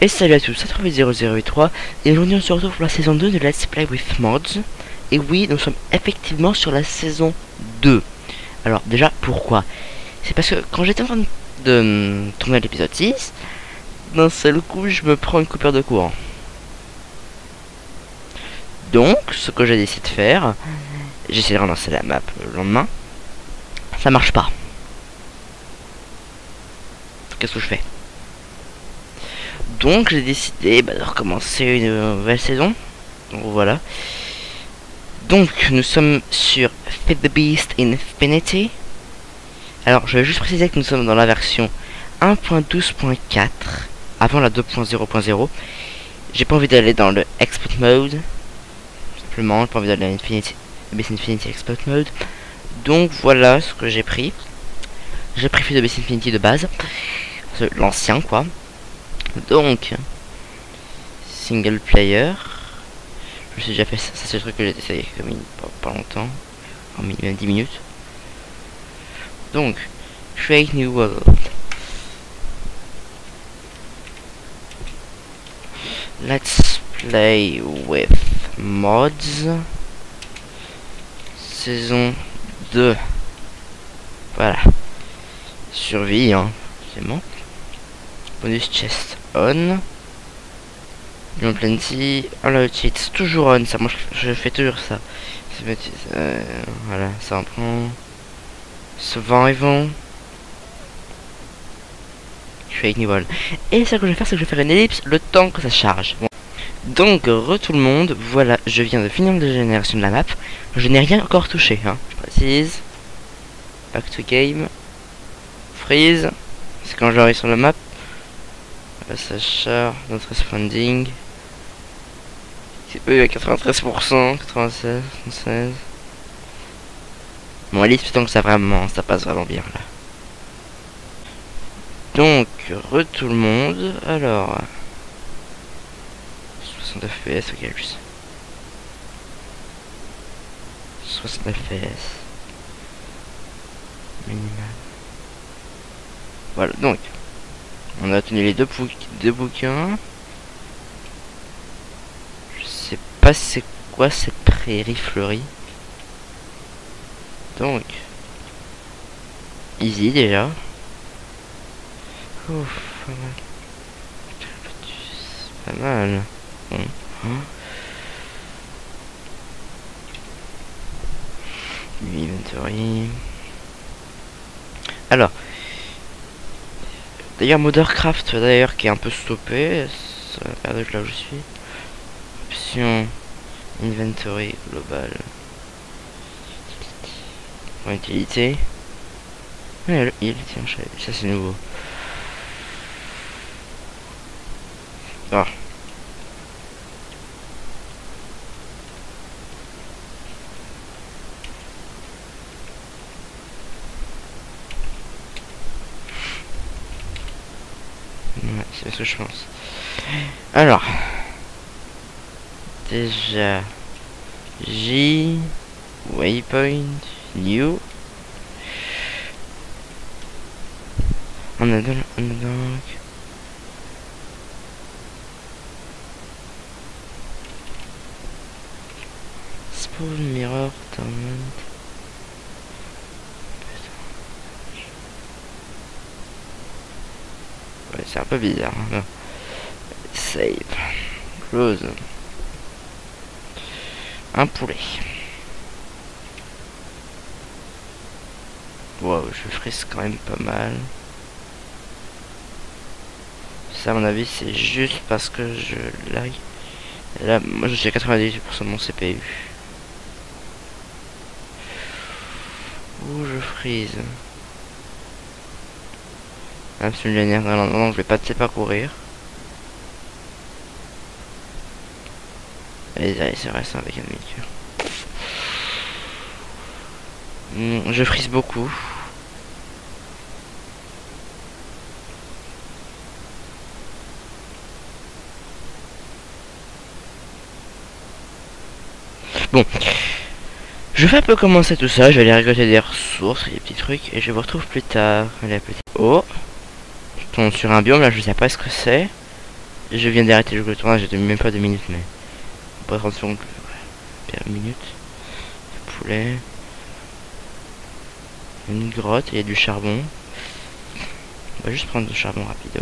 Et salut à tous, c'est 003 et aujourd'hui on se retrouve pour la saison 2 de Let's Play with Mods. Et oui, nous sommes effectivement sur la saison 2. Alors déjà, pourquoi? C'est parce que quand j'étais en train de tourner l'épisode 6, d'un seul coup je me prends une coupure de courant. Donc, ce que j'ai décidé de faire, j'ai essayé de relancer la map le lendemain. Ça marche pas. Qu'est-ce que je fais? Donc j'ai décidé de recommencer une nouvelle saison. Donc voilà. Donc nous sommes sur Feed the Beast Infinity. Alors je vais juste préciser que nous sommes dans la version 1.12.4 avant la 2.0.0. J'ai pas envie d'aller dans le Expert Mode. Simplement, j'ai pas envie d'aller dans Infinity, Beast Infinity Expert Mode. Donc voilà ce que j'ai pris. J'ai pris Feed the Beast Infinity de base. L'ancien quoi. Donc, single player. Je sais déjà fait ça, c'est le truc que j'ai essayé comme pas longtemps, en même 10 minutes. Donc, create new world. Let's play with mods. Saison 2. Voilà. Survie, hein, forcément. Bonus chest on. Bien plenty. Oh là, le cheat, c'est toujours on, ça. Moi je fais toujours ça. Voilà, ça en prend. Survival. Create new world. Et ça que je vais faire, c'est que je vais faire une ellipse le temps que ça charge. Bon. Donc, tout le monde, voilà, je viens de finir la génération de la map. Je n'ai rien encore touché, hein. Je précise. Back to game. Freeze. C'est quand j'arrive sur la map. Passage, notre spending. C'est peu à 93%, 96, 76. Bon, allez, tant que ça passe vraiment bien là. Donc, tout le monde. Alors, 60 FPS, ok, plus. 60 FPS. Minimal. Voilà, donc. On a tenu les deux bouquins. Je sais pas c'est quoi cette prairie fleurie. Donc. Easy déjà. Ouf, pas mal. Pas mal. Bon. Inventory. Alors. D'ailleurs, Mothercraft d'ailleurs qui est un peu stoppé. Ça va perdre là où je suis. Option Inventory global. Point utilité. Ouais, il tient, ça c'est nouveau. Ah. Ouais, c'est ce que je pense. Alors, déjà, J, waypoint, new. On a donc spawn mirror torment. Ouais, c'est un peu bizarre. Hein. Save. Close. Un poulet. Wow, je frise quand même pas mal. Ça, à mon avis, c'est juste parce que je lag. Et là, moi, je suis à 98% de mon CPU. Ouh, je frise. Absolument, non, je vais pas courir. Allez, c'est vrai, ça avec un miniature. Je frise beaucoup. Bon, je vais un peu commencer tout ça. Je vais aller récolter des ressources et des petits trucs. Et je vous retrouve plus tard. Allez, petit. Oh, je tombe sur un biome là, je sais pas ce que c'est. Je viens d'arrêter le tournage, j'ai même pas 2 minutes, mais pas 30 secondes. Ouais, 1 minute. Poulet. Une grotte, il y a du charbon. On va juste prendre du charbon rapido.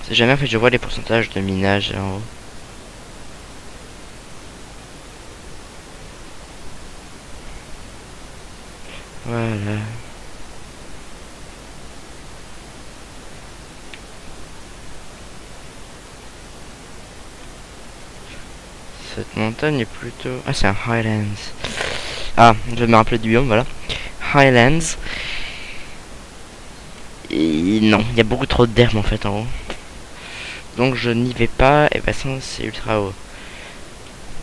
C'est jamais en fait, je vois les pourcentages de minage en haut. Voilà. Cette montagne est plutôt... Ah, c'est un Highlands. Ah, je vais me rappeler du biome, voilà. Highlands. Et non, il y a beaucoup trop d'herbe en fait en haut. Donc je n'y vais pas, et bah sinon c'est ultra haut.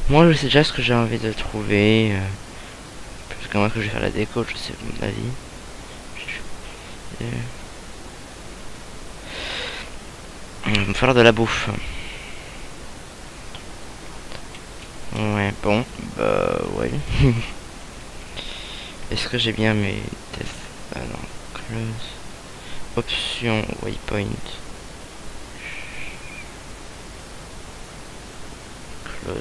Moi je sais déjà ce que j'ai envie de trouver. Parce que moi que je vais faire la déco, je sais mon avis. Il va me falloir de la bouffe. Ouais, bon, bah ouais. Est-ce que j'ai bien mes tests? Ah non, close. Option waypoint. Close.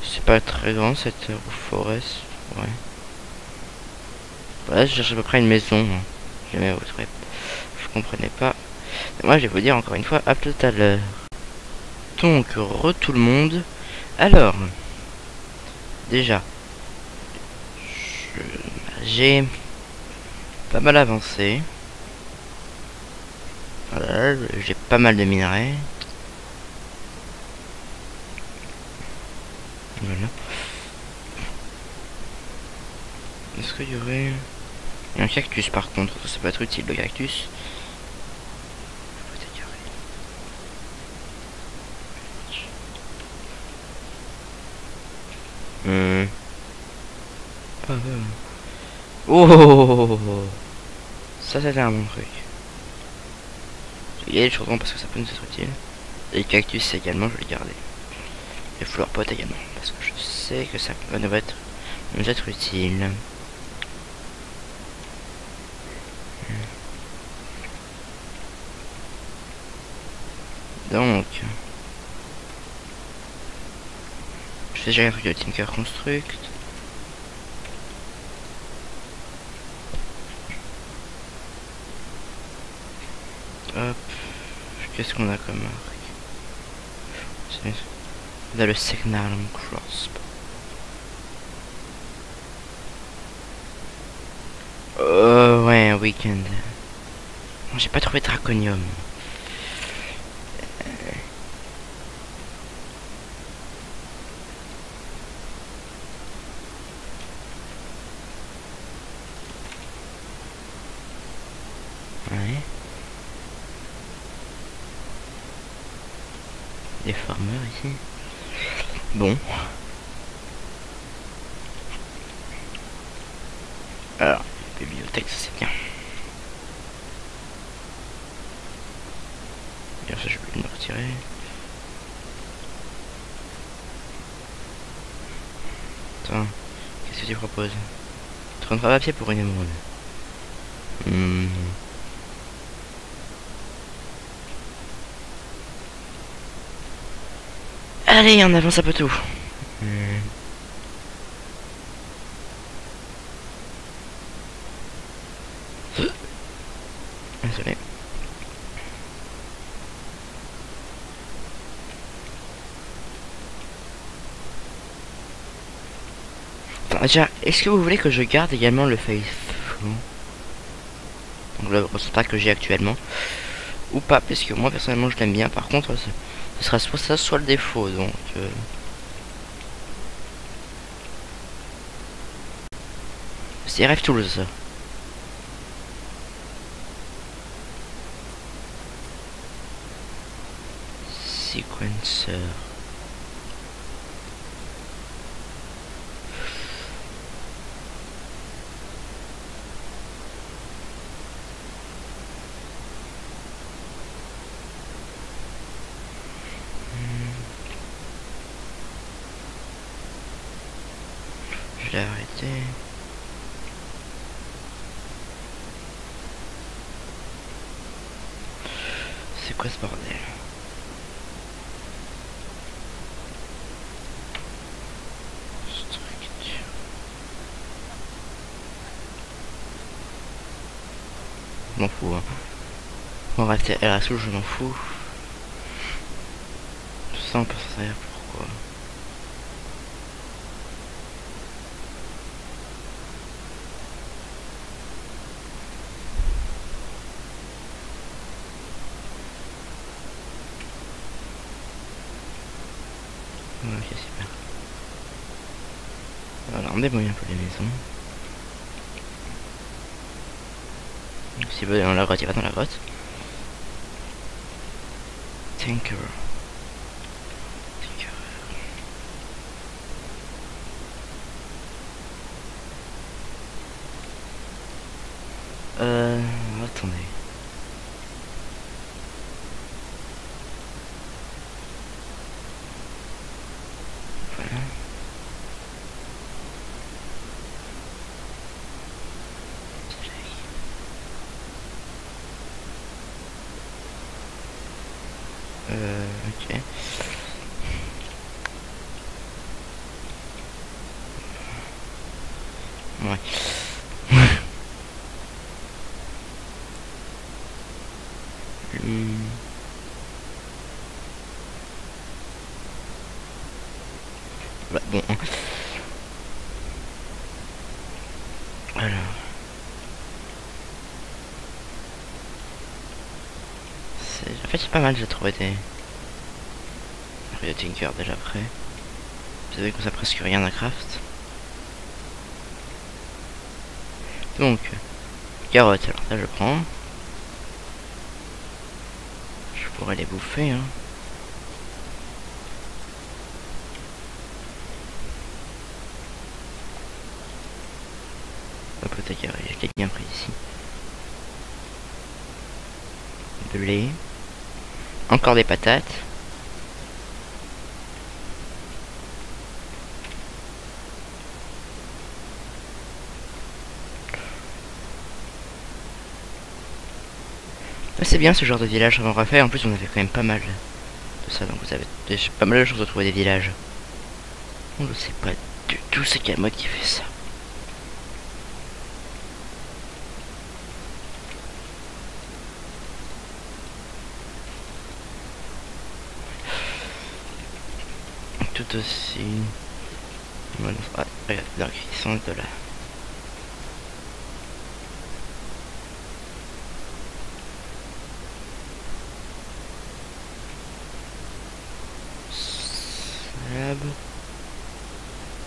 C'est pas très grand cette forest. Ouais. Voilà, je cherche à peu près une maison. Jamais autre. Je comprenais pas. Moi, je vais vous dire encore une fois, à tout à l'heure. Donc, tout le monde. Alors, déjà, j'ai pas mal avancé. Voilà, j'ai pas mal de minerais. Voilà. Est-ce qu'il y aurait... Il y a un cactus par contre, ça peut être utile le cactus. Oh, ça c'était un bon truc. Il y a des choses parce que ça peut nous être utile. Et les cactus également, je vais les garder. Les fleurs potes également, parce que je sais que ça va nous être utile. Donc, je fais déjà un truc de Tinker Construct. Hop, qu'est-ce qu'on a comme marque? On a le Signal Crossbow. Ouais, un week-end. J'ai pas trouvé Draconium. Ouais. Des farmers ici. Bon. Alors, bibliothèque, ça c'est bien. Bien ça, je vais le retirer. Attends, qu'est-ce que tu proposes? 33 papiers pour une émeraude. Allez, on avance un peu tout. Désolé. Attends, déjà, est-ce que vous voulez que je garde également le Faithful? Donc le pourcentage que j'ai actuellement. Ou pas, parce que moi personnellement je l'aime bien. Par contre, ce sera soit ça, soit le défaut. Donc... c'est Rêve Tools. Sequencer. Je l'ai arrêté. C'est quoi ce bordel? Structure. Je m'en fous, hein. On va rester à la souche, je m'en fous. Tout ça on peut s'en servir pourquoi? Ok, super. Alors on débrouille un peu les maisons. S'il veut dans la grotte, il va dans la grotte. Tinker. Attendez. Voilà. Ok. Ouais. Bah, bon. Alors. En fait, c'est pas mal, j'ai trouvé des... de Tinker déjà prêt. Vous savez qu'on a presque rien à craft. Donc, carottes, alors ça je prends. Je pourrais les bouffer, hein. Apothicaire, je l'ai bien pris ici. Blé. Encore des patates. C'est bien ce genre de village avant refait. En plus on avait quand même pas mal de ça, donc vous avez pas mal de chances de trouver des villages. On ne sait pas du tout c'est quel mode qui fait ça. Tout aussi. Ah, regarde, donc ils sont de là.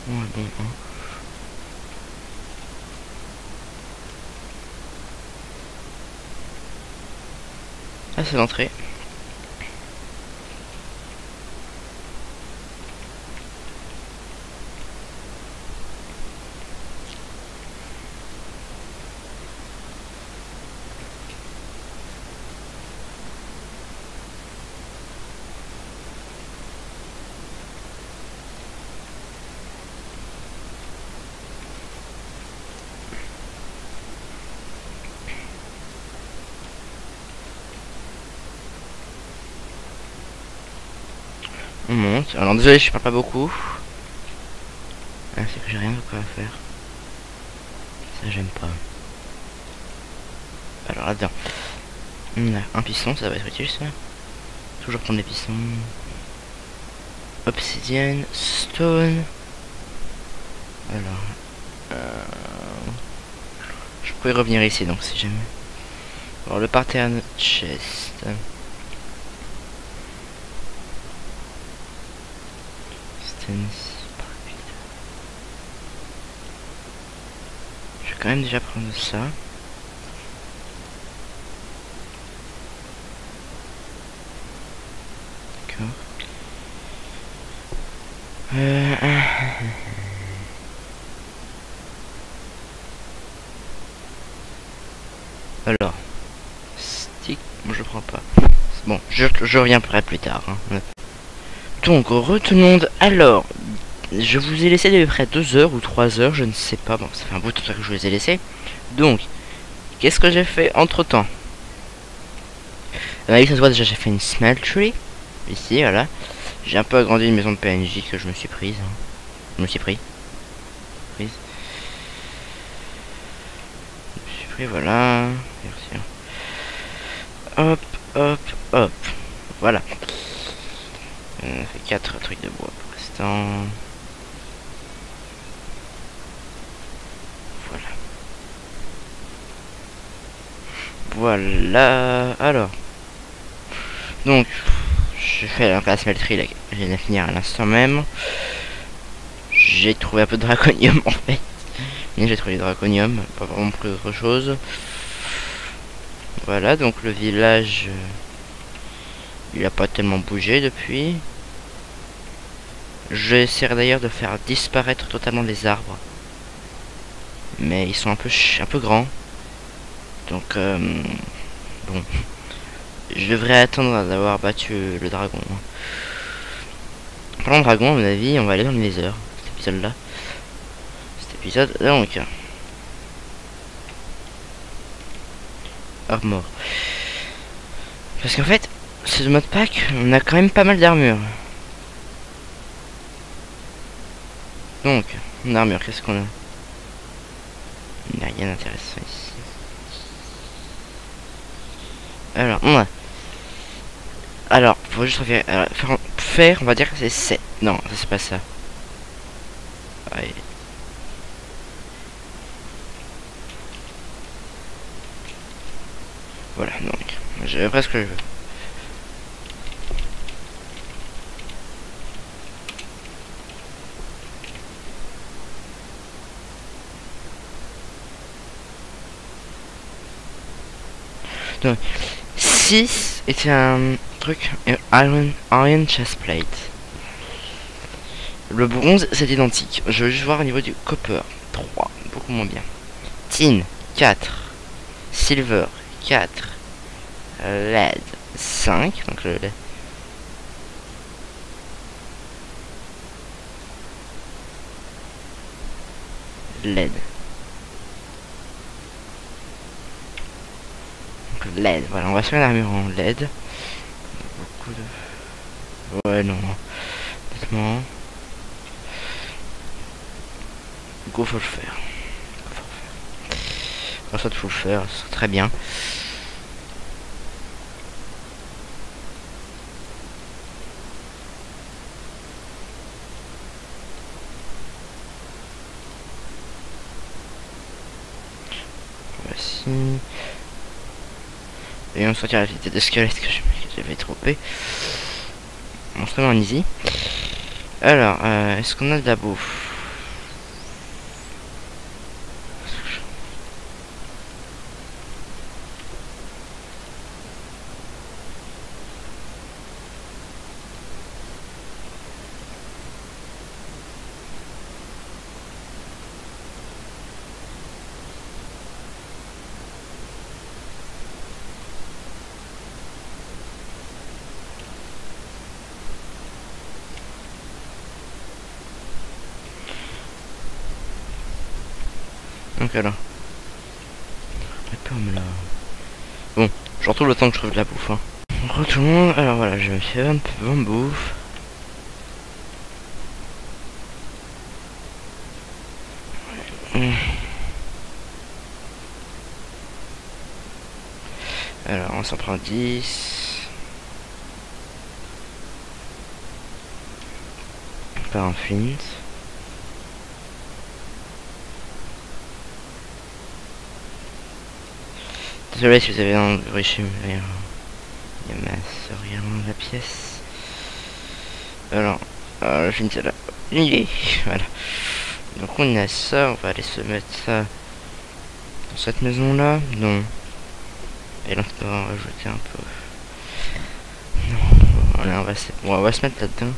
Ouais, bon, hein. Ah, c'est l'entrée. On monte. Alors désolé, je parle pas beaucoup. Ah, c'est que j'ai rien de quoi faire. Ça j'aime pas. Alors là-dedans, on a un piston, ça va être utile ça. Toujours prendre des pistons. Obsidienne, stone. Alors, je pourrais revenir ici donc si jamais. Alors le pattern chest. Je vais quand même déjà prendre ça. D'accord. Alors, stick, moi je prends pas. Bon, je reviendrai plus tard. Hein. Donc, retenons. Alors, je vous ai laissé à peu près 2 heures ou 3 heures, je ne sais pas. Bon, ça fait un bout de temps que je vous les ai laissés. Donc, qu'est-ce que j'ai fait entre temps? Ici ça se voit déjà, j'ai fait une smeltery. Ici, voilà. J'ai un peu agrandi une maison de PNJ que je me suis prise. Hein. Je me suis pris. Prise. Je me suis pris, voilà. Merci. Hop, hop, hop. Voilà. On a fait 4 trucs de bois pour l'instant. Voilà. Voilà. Alors. Donc, je fais la smelterie là. Je viens de finir à l'instant même. J'ai trouvé un peu de draconium en fait. J'ai trouvé du draconium, pas vraiment pris autre chose. Voilà, donc le village, il a pas tellement bougé depuis. J'essaierai d'ailleurs de faire disparaître totalement les arbres. Mais ils sont un peu grands. Donc, bon. Je devrais attendre d'avoir battu le dragon. Parlant de dragon, à mon avis, on va aller dans le Nether, cet épisode-là. Cet épisode, donc. Armor. Parce qu'en fait, ce mode pack, on a quand même pas mal d'armure. Donc, en armure, qu'est-ce qu'on a? Il n'y a rien d'intéressant ici. Alors, on a. Alors, faut juste faire, on va dire que c'est 7. Non, ça c'est pas ça. Ouais. Voilà, donc, j'ai presque ce que je veux. Donc, 6 était un truc Iron Chestplate. Le bronze c'est identique. Je veux juste voir au niveau du copper. 3, beaucoup moins bien. Tin 4. Silver 4. Lead 5. Donc le LED. LED, voilà, on va se faire l'armure en LED. Beaucoup de... Ouais, non. Honnêtement. Go, faut le faire. Ça, faut le faire, c'est très bien. Voici. Et on sortira la vitesse de squelette que j'avais trompé. On se remet en easy. Alors, est-ce qu'on a de la bouffe? Donc alors. Bon, je retrouve le temps que je trouve de la bouffe. Hein. Retourne. Alors voilà, je me fais un peu de bouffe. Alors on s'en prend 10. Par un flint. Désolé si vous avez un bruit chez moi. Il y a ma soeur dans la pièce. Alors, je finis ça là. Voilà. Donc on a ça, on va aller se mettre ça dans cette maison là. Non. Et là on va rajouter un peu. Non. Voilà, on va se mettre là-dedans.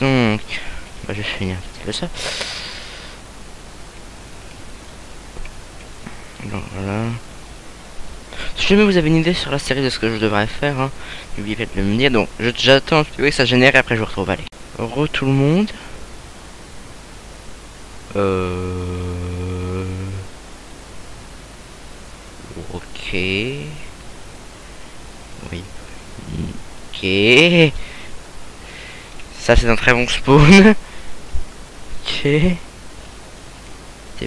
Donc, bah, je vais finir un petit peu ça. Donc voilà. Si jamais vous avez une idée sur la série de ce que je devrais faire, hein, n'oubliez pas de me dire. Donc j'attends un petit peu que ça génère et après je vous retrouve. Allez. Re tout le monde. Ok. Oui. Ok. Ça c'est un très bon spawn. Ok. T'es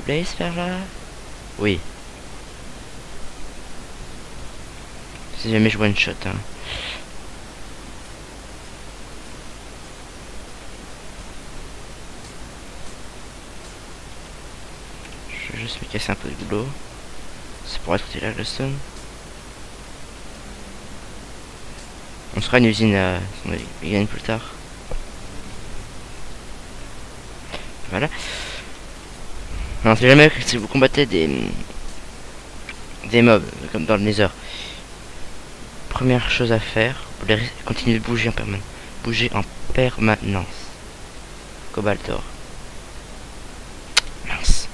Blaze vers là? Oui. Si jamais je one shot, hein. Je vais juste me casser un peu de boulot. C'est pour être utile à Glowstone. On sera une usine à il gagne plus tard. Voilà. Non, c'est jamais que si vous combattez des mobs comme dans le Nether. Première chose à faire, vous les continuer de bouger en permanence. Bouger en permanence. Cobaltor. Mince.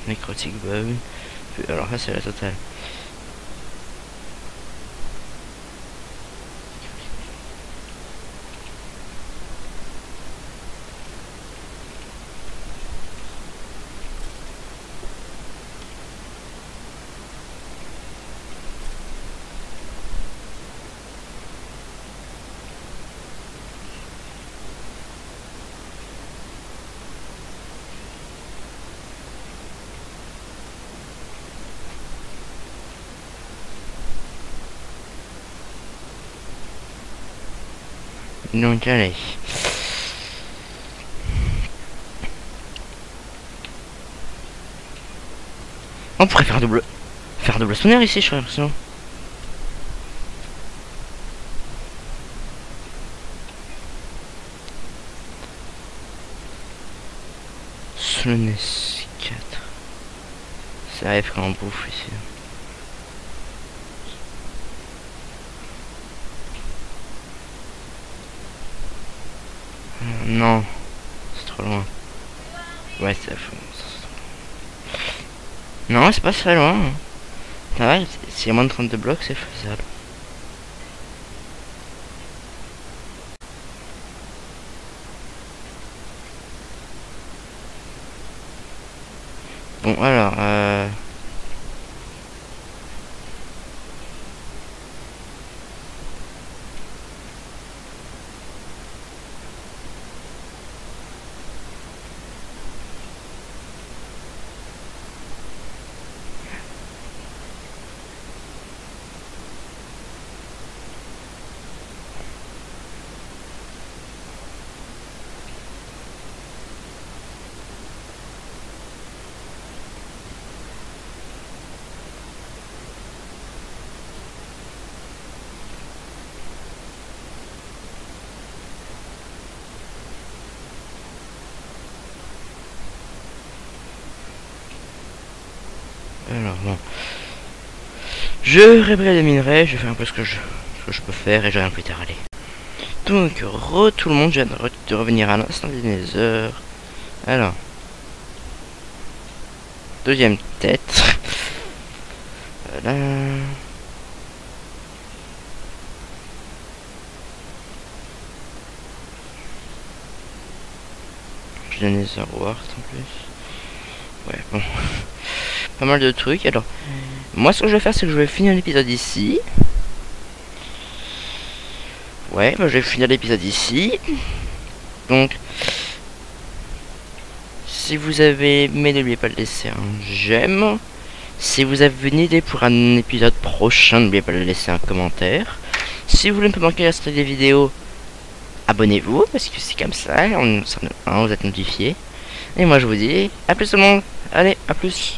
Necrotic Bone. Alors là c'est la totale. Donc allez. On pourrait faire double spawner ici, je l'impression. Slowness 4. Ça arrive quand on bouffe ici. Non, c'est trop loin. Ouais, c'est fou. Non, c'est pas très loin. Ça va, s'il y a moins de 32 blocs, c'est faisable. Bon, alors, bon. Je réparerai les minerais, je fais un peu ce que je peux faire et je reviens plus tard, allez. Donc, tout le monde, je viens de revenir à l'instant des Nether. Alors. Deuxième tête. Voilà. J'ai le Nether Wart en plus. Ouais, bon. Pas mal de trucs, alors. Moi, ce que je vais faire, c'est que je vais finir l'épisode ici. Ouais, bah, je vais finir l'épisode ici. Donc, si vous avez aimé, n'oubliez pas de laisser un j'aime. Si vous avez une idée pour un épisode prochain, n'oubliez pas de laisser un commentaire. Si vous voulez ne pas manquer la suite des vidéos, abonnez-vous, parce que c'est comme ça, vous êtes notifié. Et moi, je vous dis, à plus tout le monde. Allez, à plus.